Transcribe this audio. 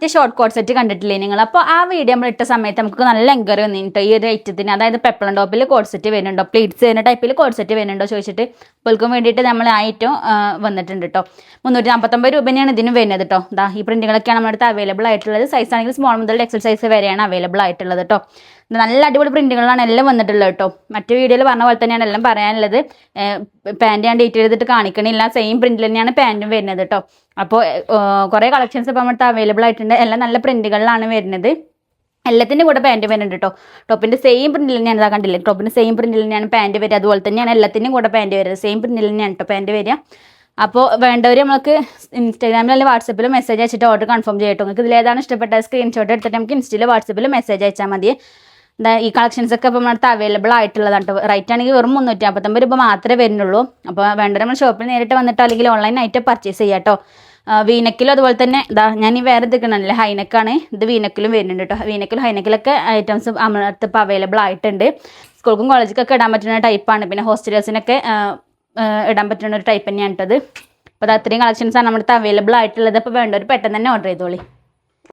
മറ്റേ short coat set കണ്ടിട്ടില്ലേ നിങ്ങൾ? അപ്പോൾ ആ വീഡിയോ നമ്മൾ ഇട്ട സമയത്ത് നമുക്ക് നല്ല എൻക്വയറി വന്നിട്ടോ ഈ ഒരു ഐറ്റത്തിന്. അതായത് പെപ്ലം ടോപ്പിൽ കോട്ട് സെറ്റ് വരുന്നുണ്ടോ, പ്ലീറ്റ്സ് ചെയ്യുന്ന ടൈപ്പിൽ കോട്ട് സെറ്റ് വരുന്നുണ്ടോ ചോദിച്ചിട്ട് അപ്പോൾക്കും വേണ്ടിയിട്ട് നമ്മൾ ആ ഐറ്റം വന്നിട്ടുണ്ട് കേട്ടോ. 349 രൂപ തന്നെയാണ് ഇതിനും വരുന്നത് കേട്ടോ. ദാ ഈ പ്രിന്റുകളൊക്കെയാണ് നമ്മുടെ അടുത്ത് അവൈലബിൾ ആയിട്ടുള്ളത്. സൈസ് ആണെങ്കിൽ സ്മോൾ മുതൽ എക്സൽ സൈസ് വരെയാണ് അവൈലബിൾ ആയിട്ടുള്ളത് കേട്ടോ. നല്ല അടിപൊളി പ്രിന്റുകളാണ് എല്ലാം വന്നിട്ടുള്ളത് കേട്ടോ. മറ്റു വീഡിയോയിൽ പറഞ്ഞ പോലെ തന്നെയാണ് എല്ലാം പറയാനുള്ളത്. പാൻറ് ഞാൻ ഡീറ്റെയിൽ ചെയ്തിട്ട് കാണിക്കണില്ല, സെയിം പ്രിന്റിൽ തന്നെയാണ് പാൻറ്റും വരുന്നത് കേട്ടോ. അപ്പോൾ കുറേ കളക്ഷൻസ് ഇപ്പോൾ നമ്മുടെ അവൈലബിൾ ആയിട്ടുണ്ട്. എല്ലാം നല്ല പ്രിന്റുകളിലാണ് വരുന്നത്. എല്ലാത്തിൻ്റെ കൂടെ പാൻറ്റ് വരുന്നുണ്ട് കേട്ടോ. ടോപ്പിൻ്റെ സെയിം പ്രിന്റിൽ തന്നെയാണ്, ഇതാ കണ്ടില്ലേ, ടോപ്പിൻ്റെ സെയിം പ്രിന്റിൽ തന്നെയാണ് പാൻറ്റ് വരിക. അതുപോലെ തന്നെയാണ് എല്ലാത്തിനും കൂടെ പാൻറ്റ് വരുന്നത്. സെയിം പ്രിന്റിൽ തന്നെയാണ് കേട്ടോ പാൻറ്റ് വരിക. അപ്പോൾ വേണ്ടവർ നമുക്ക് ഇൻസ്റ്റാഗ്രാമിൽ അല്ലെങ്കിൽ വാട്സപ്പിൽ മെസ്സേജ് അയച്ചിട്ട് ഓർഡർ കൺഫേം ചെയ്യട്ടോ. നിങ്ങൾക്ക് ഇതിലേതാണ് ഇഷ്ടപ്പെട്ട സ്ക്രീൻഷോട്ട് എടുത്തിട്ട് നമുക്ക് ഇൻസ്റ്റയിൽ വാട്സപ്പിൽ മെസ്സേജ് അയച്ചാൽ മതി. ഈ കളക്ഷൻസ് ഒക്കെ ഇപ്പോൾ നമ്മുടെ അവൈലബിൾ ആയിട്ടുള്ളതാണ് കേട്ടോ. റേറ്റ് ആണെങ്കിൽ വെറും 359 രൂപ മാത്രമേ വരുന്നുള്ളൂ. അപ്പോൾ വേണ്ടവർ നമ്മൾ ഷോപ്പിൽ നേരിട്ട് വന്നിട്ടോ അല്ലെങ്കിൽ ഓൺലൈനായിട്ട് പർച്ചേസ് ചെയ്യാം കേട്ടോ. വീനക്കിലും അതുപോലെ തന്നെ ഇതാ ഞാൻ ഈ വേറെ എടുക്കണമല്ലേ, ഹൈനെക്കാണ്. ഇത് വീനക്കിലും വരുന്നുണ്ട് കേട്ടോ. വീനക്കിലും ഹൈനെക്കിലൊക്കെ ഐറ്റംസ് നമ്മുടെ അടുത്ത് ഇപ്പോൾ അവൈലബിൾ ആയിട്ടുണ്ട്. സ്കൂൾക്കും കോളേജിക്കൊക്കെ ഇടാൻ പറ്റുന്ന ടൈപ്പാണ്. പിന്നെ ഹോസ്റ്റലേഴ്സിനൊക്കെ ഇടാൻ പറ്റുന്ന ഒരു ടൈപ്പ് തന്നെയാണ് കേട്ടത്. അപ്പോൾ അത് അത്രയും കളക്ഷൻസാണ് നമ്മുടെ അടുത്ത് അവൈലബിൾ ആയിട്ടുള്ളത്. അപ്പോൾ വേണ്ടവർ പെട്ടെന്ന് തന്നെ ഓർഡർ ചെയ്തോളി.